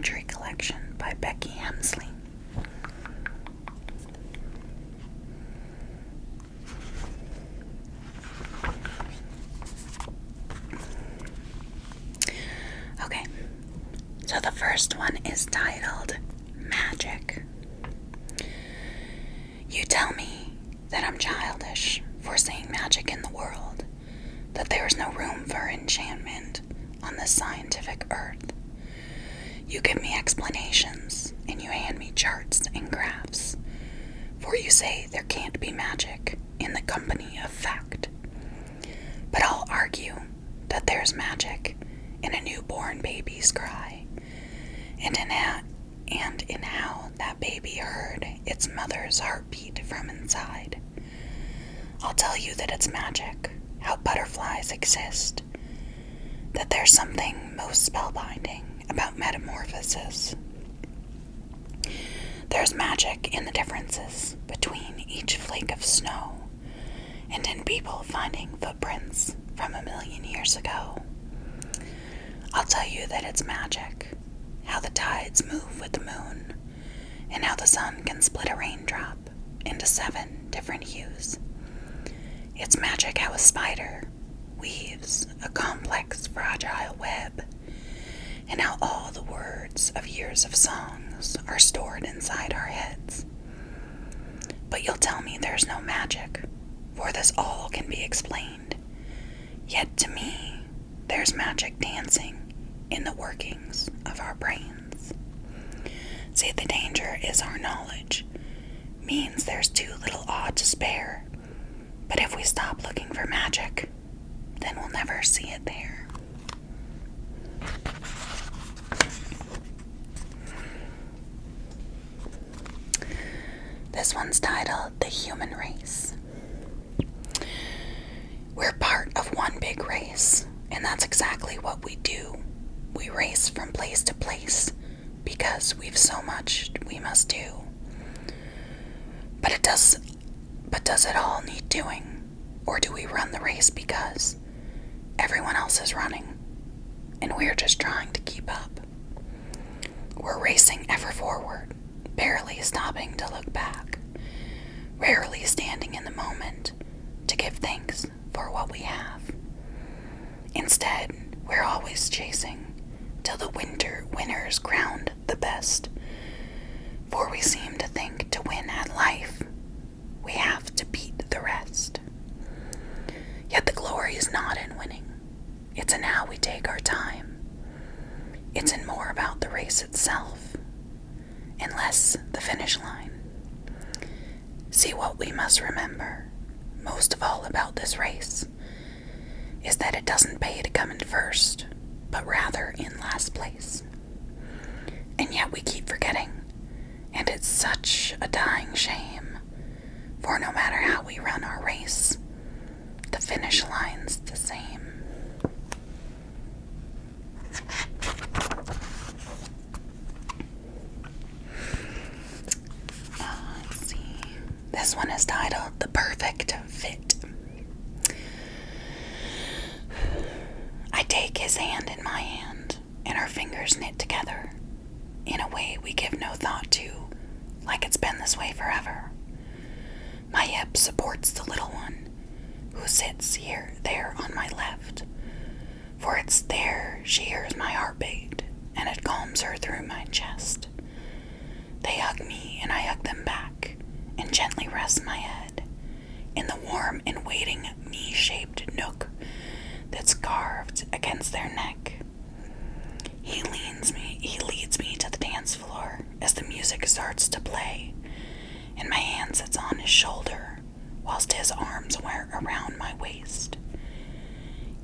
poetry collection by Becky Hemsley. Okay, so the first one is titled Magic. You tell me that I'm childish for seeing magic in the world, that there is no room for enchantment on this scientific earth. You give me explanations, and you hand me charts and graphs, for you say there can't be magic in the company of fact. But I'll argue that there's magic in a newborn baby's cry, and in how that baby heard its mother's heartbeat from inside. I'll tell you that it's magic, how butterflies exist, that there's something most spellbinding about metamorphosis. There's magic in the differences between each flake of snow, and in people finding footprints from 1,000,000 years ago. I'll tell you that it's magic, how the tides move with the moon, and how the sun can split a raindrop into 7 different hues. It's magic how a spider weaves a complex, fragile web, and how all the words of years of songs are stored inside our heads. But you'll tell me there's no magic, for this all can be explained. Yet to me, there's magic dancing in the workings of our brains. See, the danger is our knowledge means there's too little odd to spare. But if we stop looking for magic, then we'll never see it there. This one's titled The Human Race. We're part of one big race, and that's exactly what we do. We race from place to place because we've so much we must do. But does it all need doing? Or do we run the race because everyone else is running and we're just trying to keep up? We're racing ever forward, barely stopping to look back, rarely standing in the moment to give thanks for what we have. Instead, we're always chasing till the winners crowned the best, for we seem to think to win at life, we have to beat the rest. Yet the glory is not in winning. It's in how we take our time. It's in more about the race itself, and less the finish line. See, what we must remember, most of all about this race, is that it doesn't pay to come in first, but rather in last place. And yet we keep forgetting, and it's such a dying shame, for no matter how we run our race, the finish line's the same. Let's see. This one is titled The Perfect Fit. I take his hand in my hand, and our fingers knit together in a way we give no thought to, like it's been this way forever. My hip supports the little one, who sits there on my left, for it's there she hears my heartbeat, and it calms her through my chest. They hug me, and I hug them back, and gently rest my head in the warm and waiting me-shaped nook that's carved against their neck. He leads me to the dance floor as the music starts to play, and my hand sits on his shoulder, whilst his arms are around my waist.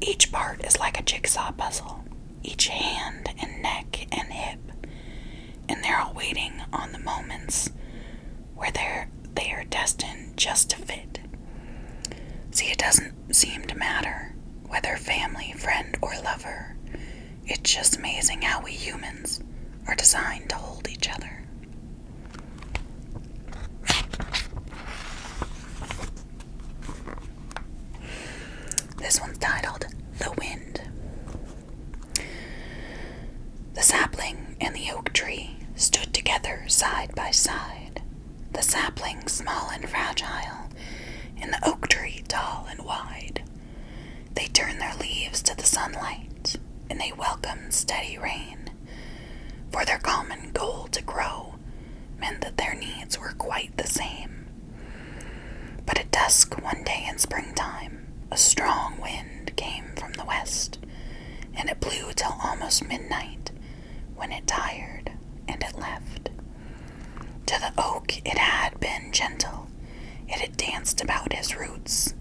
Each part is like a jigsaw puzzle, each hand and neck and hip, and they're all waiting on the moments where they are destined just to fit. See, it doesn't seem to matter whether family, friend, or lover. It's just amazing how we humans are designed to hold each other. This one's titled The Wind. The sapling and the oak tree stood together side by side, the sapling small and fragile, and the oak tree tall and wide. They turned their leaves to the sunlight, and they welcomed steady rain, for their common goal to grow meant that their needs were quite the same. But at dusk one day in springtime, a strong wind came from the west, and it blew till almost midnight, when it tired and it left. To the oak it had been gentle, it had danced about his roots,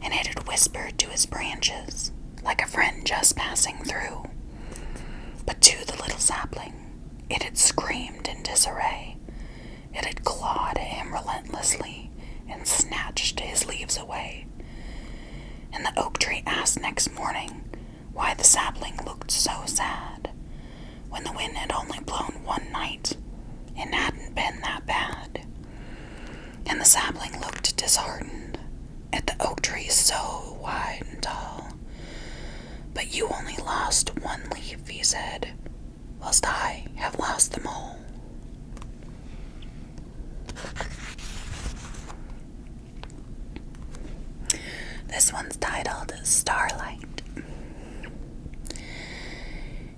and it had whispered to his branches, like a friend just passing through. But to the little sapling, it had screamed in disarray. It had clawed at him relentlessly and snatched his leaves away. And the oak tree asked next morning why the sapling looked so sad, when the wind had only blown one night and hadn't been that bad. And the sapling looked disheartened at the oak tree so wide and tall. But you only lost one leaf, he said, whilst I have lost them all. This one's titled Starlight.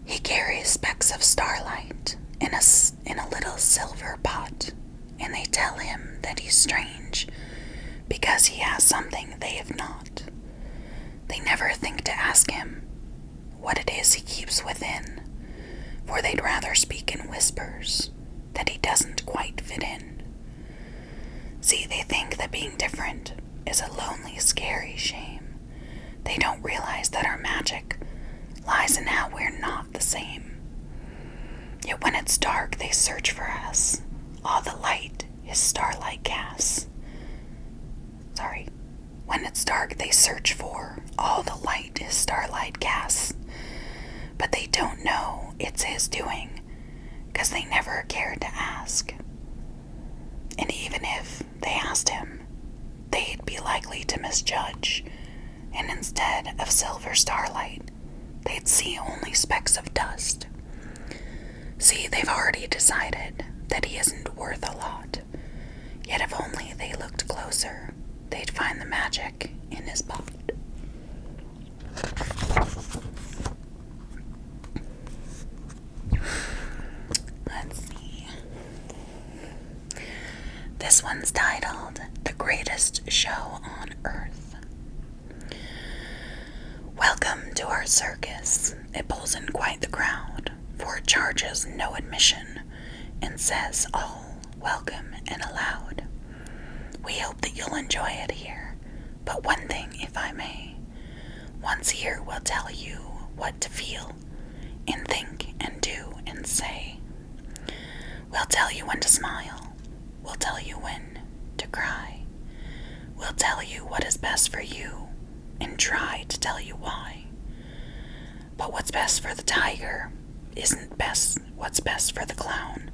He carries specks of starlight in a little silver pot, and they tell him that he's strange because he has something they have not. They never think to ask him what it is he keeps within, for they'd rather speak in whispers that he doesn't quite fit in. See, they think that being different is a lonely, scary shame. They don't realize that our magic lies in how we're not the same. Yet when it's dark, they search for us. All the light his starlight casts. When it's dark, they search for all the light his starlight casts. But they don't know it's his doing, 'cause they never cared to ask. And even if they asked him, they'd be likely to misjudge, and instead of silver starlight, they'd see only specks of dust. See, they've already decided that he isn't worth a lot, yet if only they looked closer, they'd find the magic in his pot. Let's see. This one's titled The Greatest Show on Earth. Welcome to our circus. It pulls in quite the crowd, for it charges no admission and says all welcome and allowed. We hope that you'll enjoy it here, but one thing, if I may. Once here, we'll tell you what to feel and think and do and say. We'll tell you when to smile. We'll tell you when to cry. We'll tell you what is best for you and try to tell you why. But what's best for the tiger isn't what's best for the clown,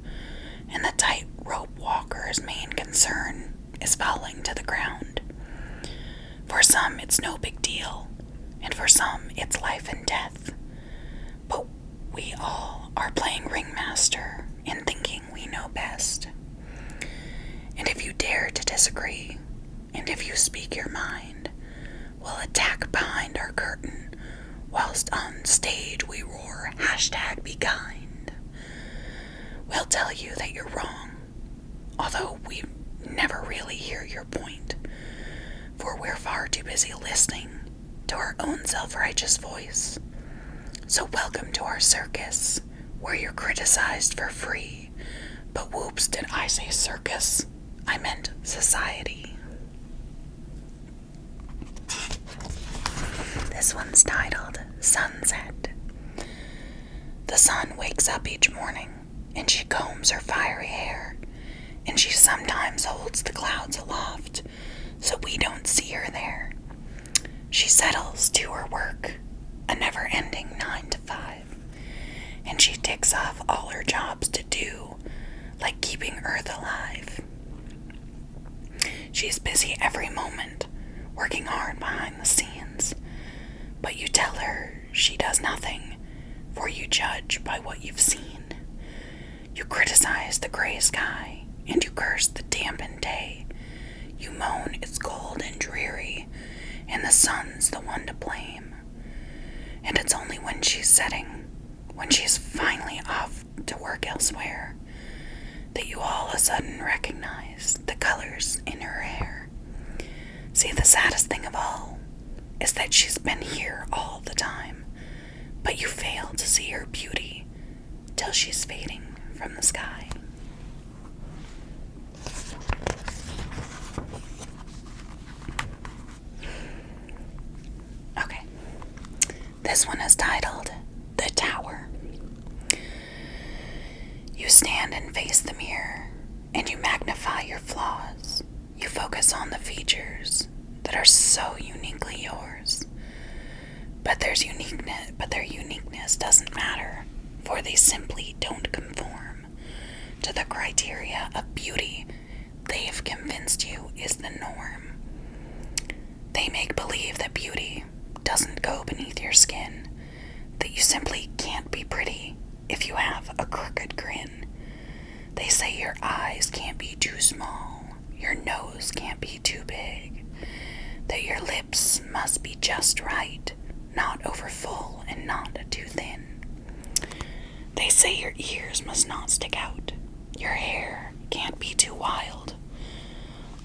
and the tightrope walker's main concern is falling to the ground. For some, it's no big deal, and for some, it's life and death. But we all are playing ringmaster and thinking we know best. And if you dare to disagree, and if you speak your mind, we'll attack behind our curtain, whilst on stage we roar, #be kind. We'll tell you that you're wrong, although we never really hear your point, for we're far too busy listening to our own self-righteous voice. So welcome to our circus, where you're criticized for free. But whoops, did I say circus? I meant society. This one's titled Sunset. The sun wakes up each morning, and she combs her fiery hair, and she sometimes holds the clouds aloft, so we don't see her there. She settles to her work, a never-ending 9 to 5, and she ticks off all her jobs to do, like keeping Earth alive. She's busy every moment, working hard behind the scenes, but you tell her she does nothing, for you judge by what you've seen. despise the gray sky, and you curse the dampened day. You moan it's cold and dreary, and the sun's the one to blame. And it's only when she's setting, when she's finally off to work elsewhere, that you all of a sudden recognize the colors in her hair. See, the saddest thing of all is that she's been here all the time, but you fail to see her beauty till she's fading from the sky. Okay, this one is titled The Tower. You stand and face the mirror, and you magnify your flaws. You focus on the features that are so uniquely yours. But their uniqueness doesn't matter, for they simply don't conform to the criteria of beauty they've convinced you is the norm. They make believe that beauty doesn't go beneath your skin, that you simply can't be pretty if you have a crooked grin. They say your eyes can't be too small, your nose can't be too big, that your lips must be just right, not over full and not too thin. They say your ears must not stick out, your hair can't be too wild.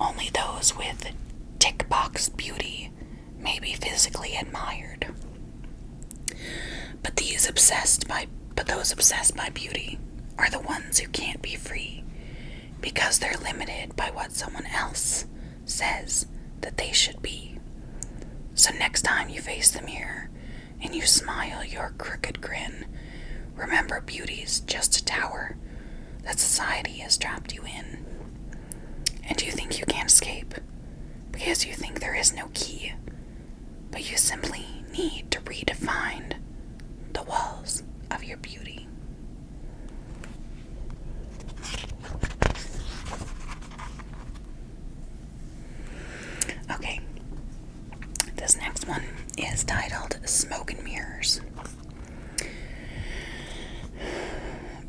Only those with tick box beauty may be physically admired. But those obsessed by beauty are the ones who can't be free, because they're limited by what someone else says that they should be. So next time you face the mirror and you smile your crooked grin, remember beauty's just a tower that society has trapped you in. And you think you can't escape because you think there is no key, but you simply need to redefine the walls of your beauty. Okay, this next one is titled Smoke and Mirrors.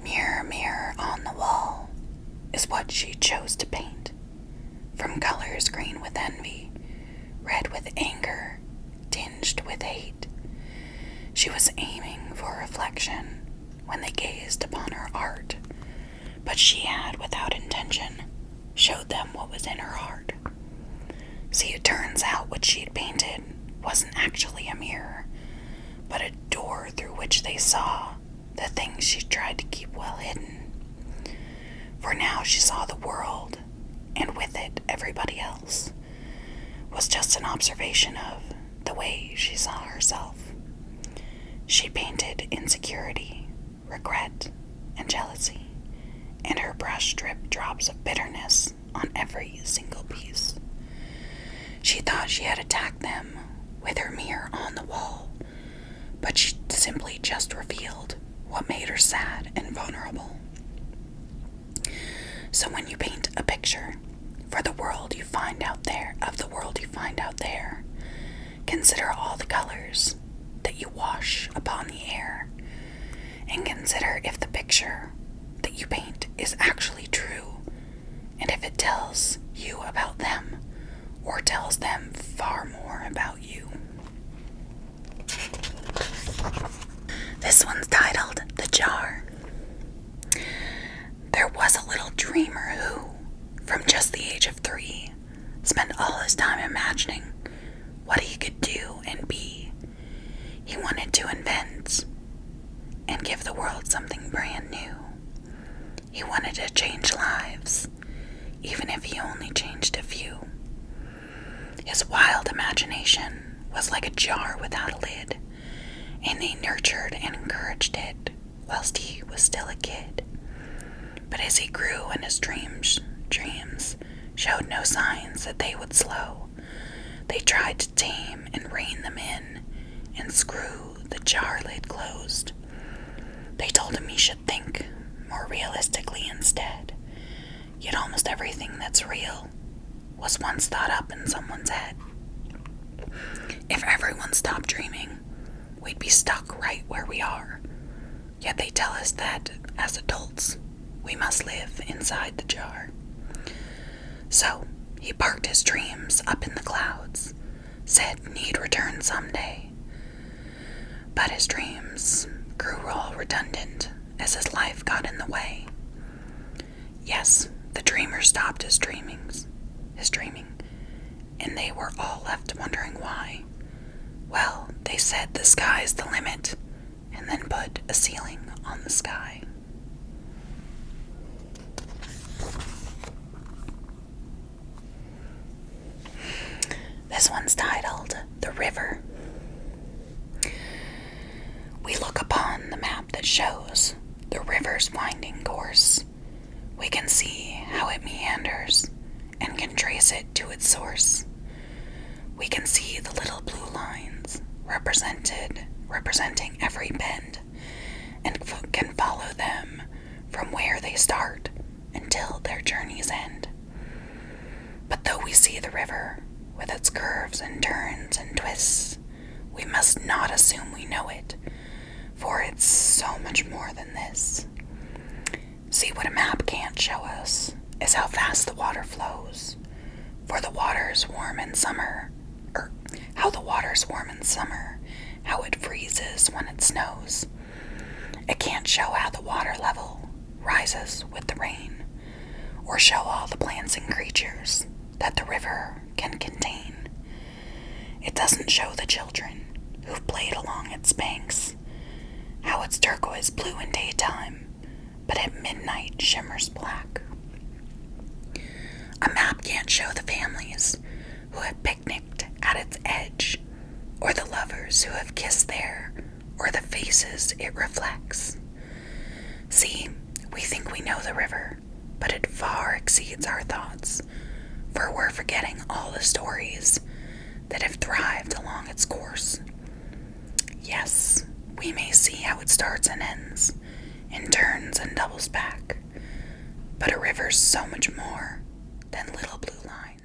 Mirror, mirror on the wall is what she chose to paint. From colors green with envy, red with anger, tinged with hate. She was aiming for reflection when they gazed upon her art, but she had, without intention, showed them what was in her heart. See, it turns out what she'd painted wasn't actually a mirror, but a door through which they saw the things she tried to keep well hidden. For now she saw the world, and with it everybody else, was just an observation of the way she saw herself. She painted insecurity, regret, and jealousy, and her brush dripped drops of bitterness on every single piece. She thought she had attacked them with her mirror on the wall, but she simply just revealed what made her sad and vulnerable. So when you paint a picture for the world you find out there, consider all the colors that you wash upon the air, and consider if the picture that you paint is actually true, and if it tells you about them, or tells them far more about you. This one's titled The Jar. There was a little dreamer who, from just the age of 3, spent all his time imagining what he could do and be. He wanted to invent and give the world something brand new. He wanted to change lives, even if he only changed a few. His wild imagination was like a jar without a lid, and they nurtured and encouraged it whilst he was still a kid. But as he grew and his dreams showed no signs that they would slow, they tried to tame and rein them in and screw the jar lid closed. They told him he should think more realistically instead, yet almost everything that's real was once thought up in someone's head. If everyone stopped dreaming, we'd be stuck right where we are. Yet they tell us that, as adults, we must live inside the jar. So he parked his dreams up in the clouds, said he'd return someday. But his dreams grew all redundant as his life got in the way. Yes, the dreamer stopped his dreaming, and they were all left wondering why. Well, they said the sky's the limit, and then put a ceiling on the sky. This one's titled The River. We look upon the map that shows the river's winding course. We can see how it meanders and can trace it to its source. We can see the little blue lines representing every bend, and can follow them from where they start until their journey's end. But though we see the river with its curves and turns and twists, we must not assume we know it, for it's so much more than this. See, what a map can't show us is how fast the water flows, for the water's warm in summer, how the water's warm in summer, how it freezes when it snows. It can't show how the water level rises with the rain, or show all the plants and creatures that the river can contain. It doesn't show the children who've played along its banks, how it's turquoise blue in daytime, but at midnight shimmers black. A map can't show the families who have picnicked at its edge, or the lovers who have kissed there, or the faces it reflects. See, we think we know the river, but it far exceeds our thoughts, for we're forgetting all the stories that have thrived along its course. Yes, we may see how it starts and ends, and turns and doubles back, but a river's so much more than little blue lines.